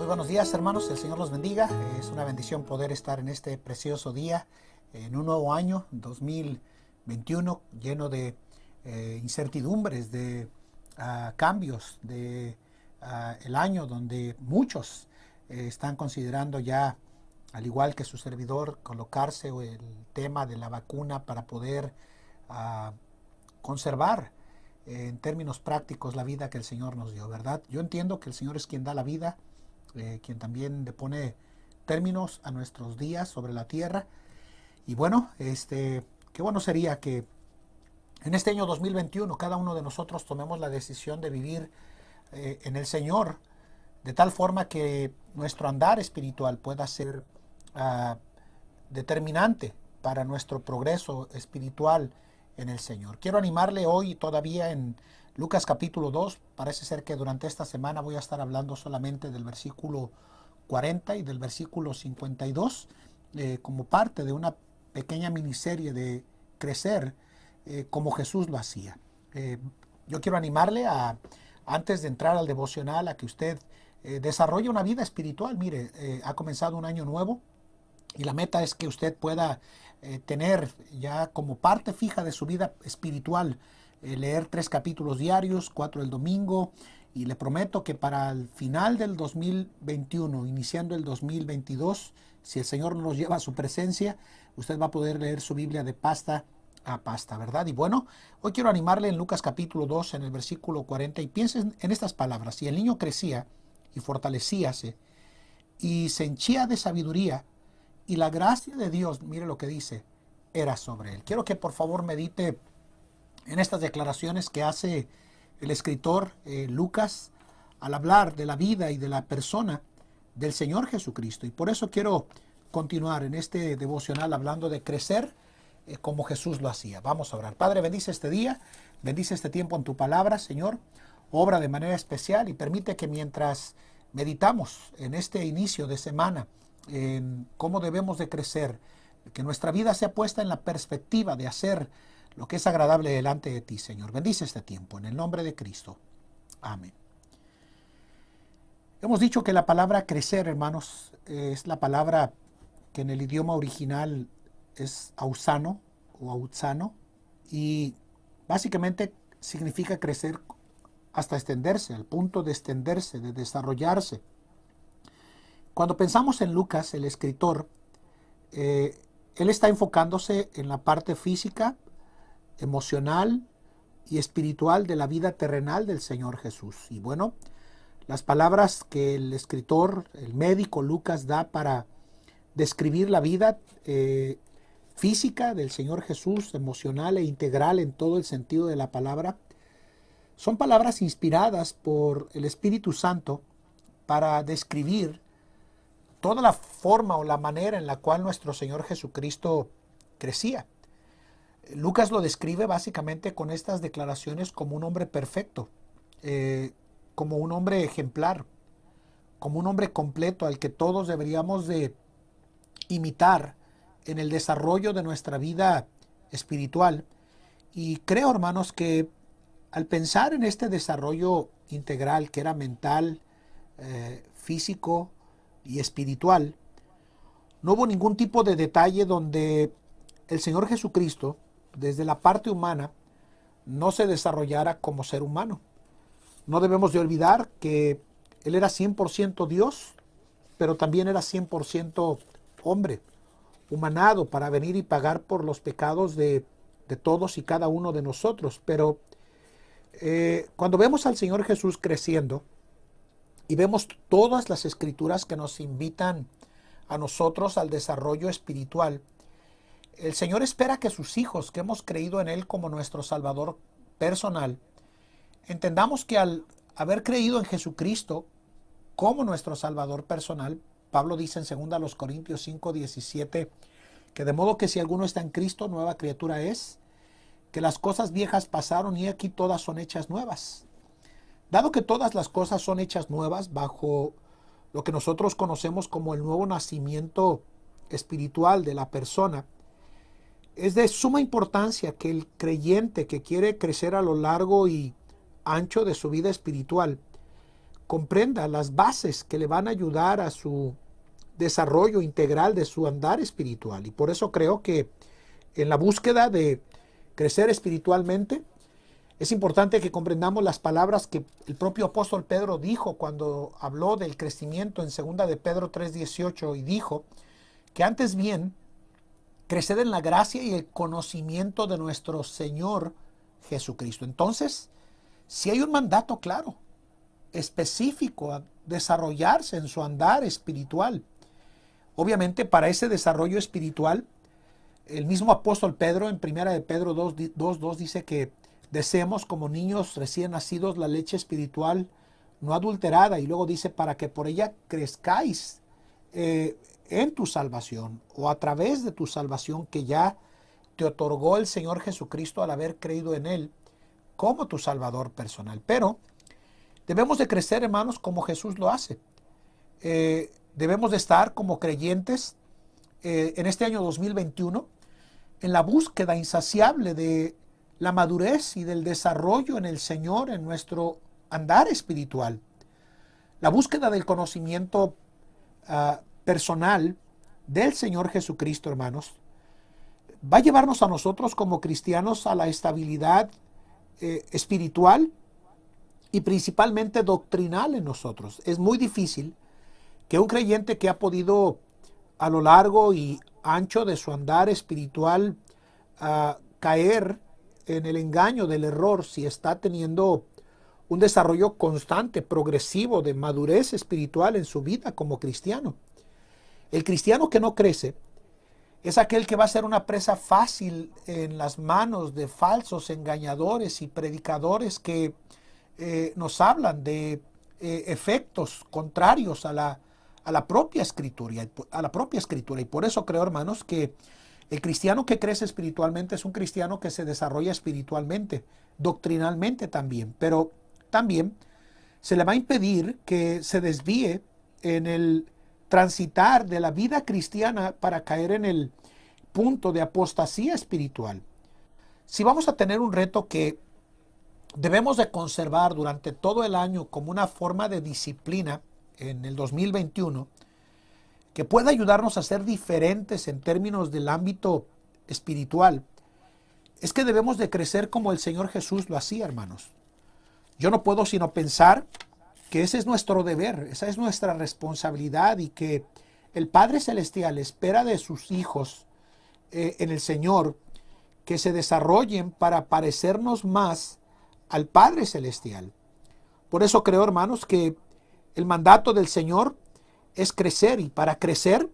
buenos días, hermanos, el Señor los bendiga. Es una bendición poder estar en este precioso día, en un nuevo año 2021, lleno de incertidumbres, de cambios, de el año donde muchos están considerando ya, al igual que su servidor, colocarse el tema de la vacuna para poder conservar en términos prácticos la vida que el Señor nos dio, ¿verdad? Yo entiendo que el Señor es quien da la vida, quien también le pone términos a nuestros días sobre la tierra. Y bueno, qué bueno sería que en este año 2021 cada uno de nosotros tomemos la decisión de vivir en el Señor, de tal forma que nuestro andar espiritual pueda ser determinante para nuestro progreso espiritual en el Señor. Quiero animarle hoy todavía en Lucas capítulo 2. Parece ser que durante esta semana voy a estar hablando solamente del versículo 40 y del versículo 52 como parte de una pequeña miniserie de crecer como Jesús lo hacía. Yo quiero animarle antes de entrar al devocional, a que usted desarrolle una vida espiritual. Mire, ha comenzado un año nuevo y la meta es que usted pueda tener ya como parte fija de su vida espiritual leer 3 capítulos diarios, 4 el domingo, y le prometo que para el final del 2021, iniciando el 2022, si el Señor nos lleva a su presencia, usted va a poder leer su Biblia de pasta a pasta, ¿verdad? Y bueno, hoy quiero animarle en Lucas capítulo 2, en el versículo 40, y piensen en estas palabras: y el niño crecía y fortalecíase y se henchía de sabiduría, y la gracia de Dios, mire lo que dice, era sobre él. Quiero que por favor medite en estas declaraciones que hace el escritor Lucas al hablar de la vida y de la persona del Señor Jesucristo. Y por eso quiero continuar en este devocional hablando de crecer como Jesús lo hacía. Vamos a orar. Padre, bendice este día, bendice este tiempo en tu palabra, Señor. Obra de manera especial y permite que mientras meditamos en este inicio de semana en cómo debemos de crecer, que nuestra vida sea puesta en la perspectiva de hacer lo que es agradable delante de ti, Señor. Bendice este tiempo en el nombre de Cristo. Amén. Hemos dicho que la palabra crecer, hermanos, es la palabra que en el idioma original es ausano o autzano, y básicamente significa crecer hasta extenderse, al punto de extenderse, de desarrollarse. Cuando pensamos en Lucas, el escritor, él está enfocándose en la parte física, emocional y espiritual de la vida terrenal del Señor Jesús. Y bueno, las palabras que el escritor, el médico Lucas, da para describir la vida física del Señor Jesús, emocional e integral en todo el sentido de la palabra, son palabras inspiradas por el Espíritu Santo para describir toda la forma o la manera en la cual nuestro Señor Jesucristo crecía. Lucas lo describe básicamente con estas declaraciones como un hombre perfecto, como un hombre ejemplar, como un hombre completo al que todos deberíamos de imitar en el desarrollo de nuestra vida espiritual. Y creo, hermanos, que al pensar en este desarrollo integral que era mental, físico y espiritual, no hubo ningún tipo de detalle donde el Señor Jesucristo, desde la parte humana, no se desarrollara como ser humano. No debemos de olvidar que Él era 100% Dios, pero también era 100% hombre, humanado para venir y pagar por los pecados de todos y cada uno de nosotros. Pero cuando vemos al Señor Jesús creciendo y vemos todas las escrituras que nos invitan a nosotros al desarrollo espiritual, el Señor espera que sus hijos, que hemos creído en Él como nuestro Salvador personal, entendamos que al haber creído en Jesucristo como nuestro Salvador personal, Pablo dice en 2 Corintios 5:17, que de modo que si alguno está en Cristo, nueva criatura es, que las cosas viejas pasaron y aquí todas son hechas nuevas. Dado que todas las cosas son hechas nuevas bajo lo que nosotros conocemos como el nuevo nacimiento espiritual de la persona, es de suma importancia que el creyente que quiere crecer a lo largo y ancho de su vida espiritual comprenda las bases que le van a ayudar a su desarrollo integral de su andar espiritual. Y por eso creo que en la búsqueda de crecer espiritualmente, es importante que comprendamos las palabras que el propio apóstol Pedro dijo cuando habló del crecimiento en 2 de Pedro 3:18, y dijo que antes bien, creced en la gracia y el conocimiento de nuestro Señor Jesucristo. Entonces, si hay un mandato claro, específico a desarrollarse en su andar espiritual. Obviamente, para ese desarrollo espiritual, el mismo apóstol Pedro en 1 de Pedro 2:2 dice que deseemos como niños recién nacidos la leche espiritual no adulterada, y luego dice para que por ella crezcáis en tu salvación, o a través de tu salvación que ya te otorgó el Señor Jesucristo al haber creído en Él como tu Salvador personal. Pero debemos de crecer, hermanos, como Jesús lo hace. Debemos de estar como creyentes en este año 2021 en la búsqueda insaciable de la madurez y del desarrollo en el Señor, en nuestro andar espiritual. La búsqueda del conocimiento personal del Señor Jesucristo, hermanos, va a llevarnos a nosotros como cristianos a la estabilidad espiritual y principalmente doctrinal en nosotros. Es muy difícil que un creyente que ha podido a lo largo y ancho de su andar espiritual caer en el engaño del error, si está teniendo un desarrollo constante, progresivo, de madurez espiritual en su vida como cristiano. El cristiano que no crece es aquel que va a ser una presa fácil en las manos de falsos engañadores y predicadores que nos hablan de efectos contrarios a la propia escritura. Y por eso creo, hermanos, que el cristiano que crece espiritualmente es un cristiano que se desarrolla espiritualmente, doctrinalmente también, pero también se le va a impedir que se desvíe en el transitar de la vida cristiana para caer en el punto de apostasía espiritual. Si vamos a tener un reto que debemos de conservar durante todo el año como una forma de disciplina en el 2021, que pueda ayudarnos a ser diferentes en términos del ámbito espiritual, es que debemos de crecer como el Señor Jesús lo hacía, hermanos. Yo no puedo sino pensar que ese es nuestro deber, esa es nuestra responsabilidad, y que el Padre Celestial espera de sus hijos en el Señor que se desarrollen para parecernos más al Padre Celestial. Por eso creo, hermanos, que el mandato del Señor es crecer, y para crecer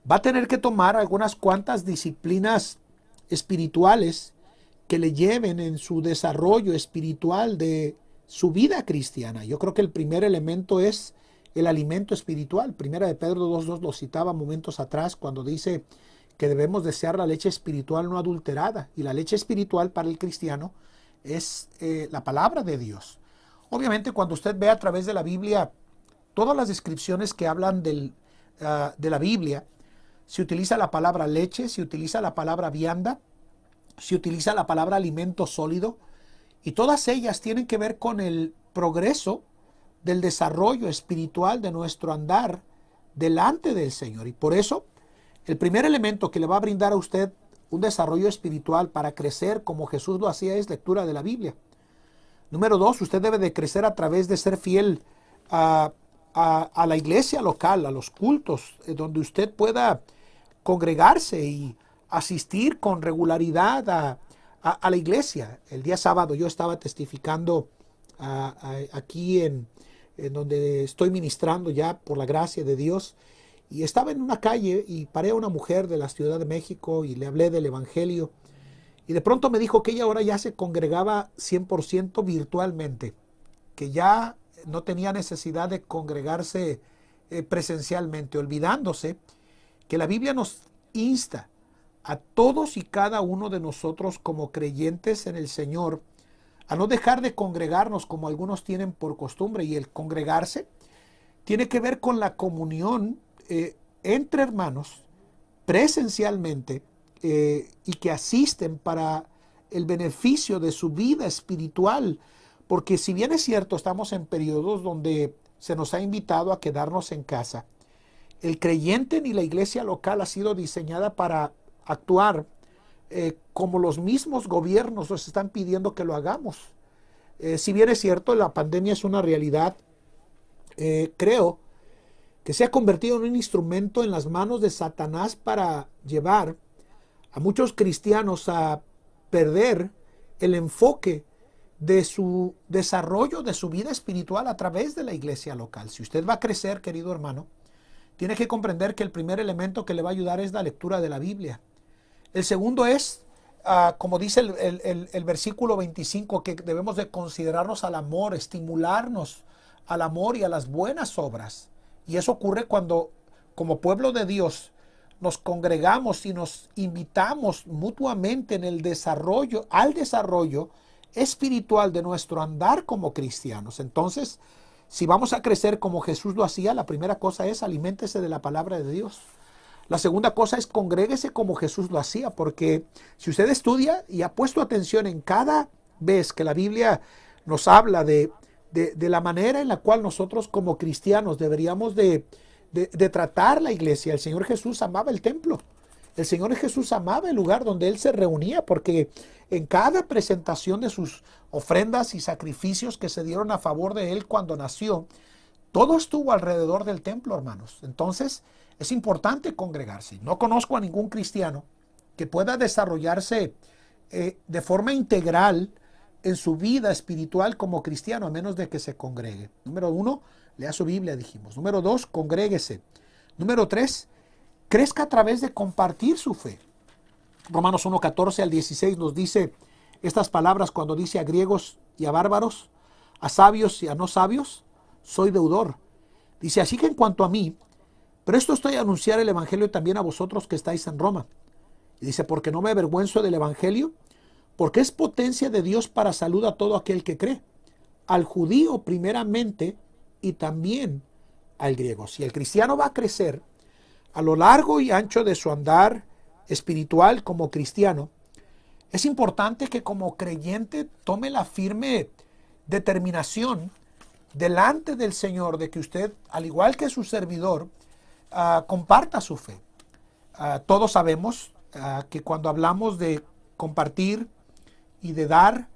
va a tener que tomar algunas cuantas disciplinas espirituales que le lleven en su desarrollo espiritual de su vida cristiana. Yo creo que el primer elemento es el alimento espiritual. Primera de Pedro 2:2 lo citaba momentos atrás cuando dice que debemos desear la leche espiritual no adulterada, y la leche espiritual para el cristiano es la palabra de Dios. Obviamente, cuando usted ve a través de la Biblia todas las descripciones que hablan de la Biblia, se utiliza la palabra leche, se utiliza la palabra vianda, se utiliza la palabra alimento sólido, y todas ellas tienen que ver con el progreso del desarrollo espiritual de nuestro andar delante del Señor. Y por eso, el primer elemento que le va a brindar a usted un desarrollo espiritual para crecer como Jesús lo hacía es lectura de la Biblia. Número 2, usted debe de crecer a través de ser fiel a la iglesia local, a los cultos, donde usted pueda congregarse y asistir con regularidad a la iglesia. El día sábado yo estaba testificando aquí en donde estoy ministrando ya por la gracia de Dios, y estaba en una calle y paré a una mujer de la Ciudad de México y le hablé del Evangelio, y de pronto me dijo que ella ahora ya se congregaba 100% virtualmente, que ya no tenía necesidad de congregarse presencialmente, olvidándose que la Biblia nos insta a todos y cada uno de nosotros como creyentes en el Señor a no dejar de congregarnos como algunos tienen por costumbre. Y el congregarse tiene que ver con la comunión entre hermanos presencialmente y que asisten para el beneficio de su vida espiritual, Porque si bien es cierto, estamos en periodos donde se nos ha invitado a quedarnos en casa, el creyente ni la iglesia local ha sido diseñada para actuar como los mismos gobiernos nos están pidiendo que lo hagamos. Si bien es cierto, la pandemia es una realidad, creo que se ha convertido en un instrumento en las manos de Satanás para llevar a muchos cristianos a perder el enfoque de su desarrollo, de su vida espiritual a través de la iglesia local. Si usted va a crecer, querido hermano, tiene que comprender que el primer elemento que le va a ayudar es la lectura de la Biblia. El segundo es, como dice el versículo 25, que debemos de considerarnos al amor, estimularnos al amor y a las buenas obras. Y eso ocurre cuando, como pueblo de Dios, nos congregamos y nos invitamos mutuamente en el desarrollo, al desarrollo espiritual de nuestro andar como cristianos. Entonces, si vamos a crecer como Jesús lo hacía, la primera cosa es aliméntese de la palabra de Dios. La segunda cosa es congréguese como Jesús lo hacía, porque si usted estudia y ha puesto atención en cada vez que la Biblia nos habla de la manera en la cual nosotros como cristianos deberíamos de tratar la iglesia, el Señor Jesús amaba el templo. El Señor Jesús amaba el lugar donde Él se reunía, porque en cada presentación de sus ofrendas y sacrificios que se dieron a favor de Él cuando nació, todo estuvo alrededor del templo, hermanos. Entonces, es importante congregarse. No conozco a ningún cristiano que pueda desarrollarse de forma integral en su vida espiritual como cristiano, a menos de que se congregue. Número 1, lea su Biblia, dijimos. Número 2, congréguese. Número 3, crezca a través de compartir su fe. Romanos 1, 14 al 16 nos dice estas palabras cuando dice a griegos y a bárbaros, a sabios y a no sabios, soy deudor. Dice, así que en cuanto a mí, presto estoy a anunciar el evangelio también a vosotros que estáis en Roma. Y dice, porque no me avergüenzo del evangelio, porque es potencia de Dios para salud a todo aquel que cree, al judío primeramente y también al griego. Si el cristiano va a crecer a lo largo y ancho de su andar espiritual como cristiano, es importante que como creyente tome la firme determinación delante del Señor de que usted, al igual que su servidor, comparta su fe. Todos sabemos que cuando hablamos de compartir y de dar,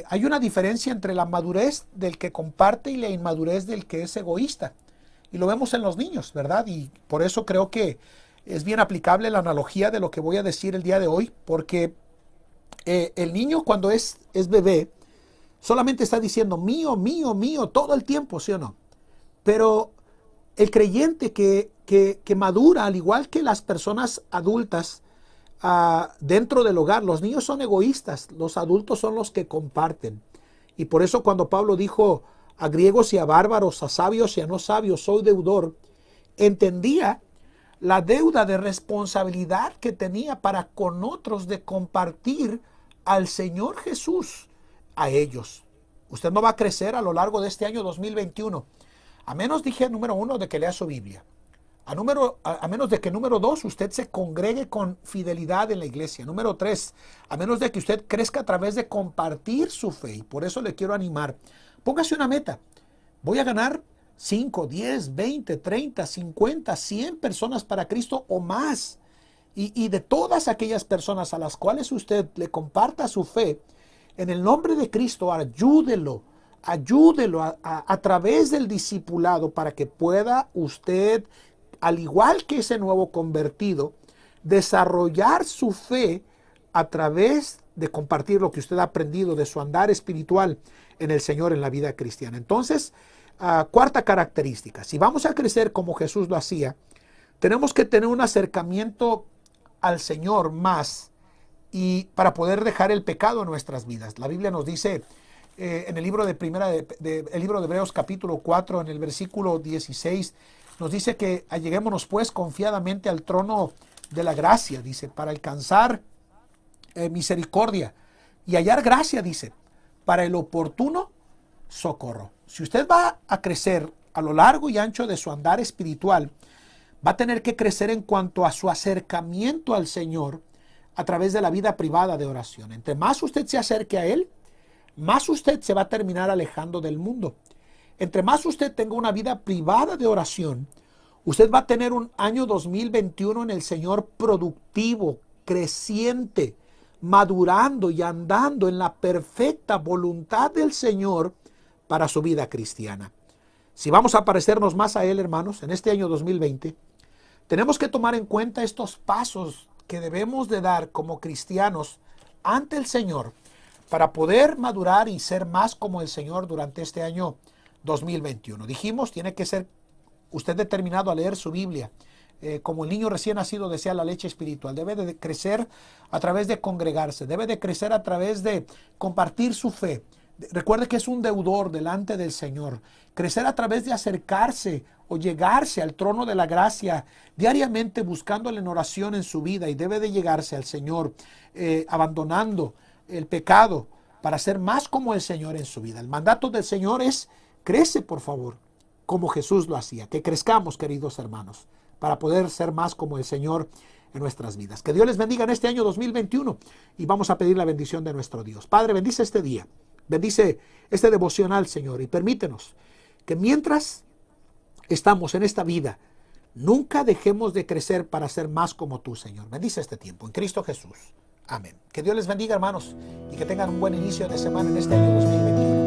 hay una diferencia entre la madurez del que comparte y la inmadurez del que es egoísta. Y lo vemos en los niños, ¿verdad? Y por eso creo que es bien aplicable la analogía de lo que voy a decir el día de hoy, porque el niño cuando es bebé solamente está diciendo mío, mío, mío todo el tiempo, ¿sí o no? Pero el creyente que madura, al igual que las personas adultas dentro del hogar, los niños son egoístas, los adultos son los que comparten. Y por eso cuando Pablo dijo a griegos y a bárbaros, a sabios y a no sabios, soy deudor, entendía la deuda de responsabilidad que tenía para con otros de compartir al Señor Jesús a ellos. Usted no va a crecer a lo largo de este año 2021, a menos, dije, número 1, de que lea su Biblia. A menos de que, número 2, usted se congregue con fidelidad en la iglesia. Número 3, a menos de que usted crezca a través de compartir su fe. Y por eso le quiero animar. Póngase una meta. Voy a ganar 5, 10, 20, 30, 50, 100 personas para Cristo o más. Y de todas aquellas personas a las cuales usted le comparta su fe, en el nombre de Cristo, ayúdelo a través del discipulado para que pueda usted, al igual que ese nuevo convertido, desarrollar su fe a través de compartir lo que usted ha aprendido de su andar espiritual en el Señor en la vida cristiana. Entonces, cuarta característica, si vamos a crecer como Jesús lo hacía, tenemos que tener un acercamiento al Señor más y para poder dejar el pecado en nuestras vidas. La Biblia nos dice en el libro el libro de Hebreos capítulo 4, en el versículo 16, nos dice que alleguémonos pues confiadamente al trono de la gracia, dice, para alcanzar misericordia y hallar gracia, dice, para el oportuno socorro. Si usted va a crecer a lo largo y ancho de su andar espiritual, va a tener que crecer en cuanto a su acercamiento al Señor a través de la vida privada de oración. Entre más usted se acerque a Él, más usted se va a terminar alejando del mundo. Entre más usted tenga una vida privada de oración, usted va a tener un año 2021 en el Señor productivo, creciente, madurando y andando en la perfecta voluntad del Señor para su vida cristiana. Si vamos a parecernos más a Él, hermanos, en este año 2020, tenemos que tomar en cuenta estos pasos que debemos de dar como cristianos ante el Señor para poder madurar y ser más como el Señor durante este año 2021. Dijimos, tiene que ser usted determinado a leer su Biblia. Como el niño recién nacido desea la leche espiritual. Debe de crecer a través de congregarse. Debe de crecer a través de compartir su fe. Recuerde que es un deudor delante del Señor. Crecer a través de acercarse o llegarse al trono de la gracia diariamente buscándole en oración en su vida, y debe de llegarse al Señor abandonando el pecado para ser más como el Señor en su vida. El mandato del Señor es: crece, por favor, como Jesús lo hacía. Que crezcamos, queridos hermanos, para poder ser más como el Señor en nuestras vidas. Que Dios les bendiga en este año 2021 y vamos a pedir la bendición de nuestro Dios. Padre, bendice este día, bendice este devocional, Señor, y permítenos que mientras estamos en esta vida, nunca dejemos de crecer para ser más como tú, Señor. Bendice este tiempo en Cristo Jesús. Amén. Que Dios les bendiga, hermanos, y que tengan un buen inicio de semana en este año 2021.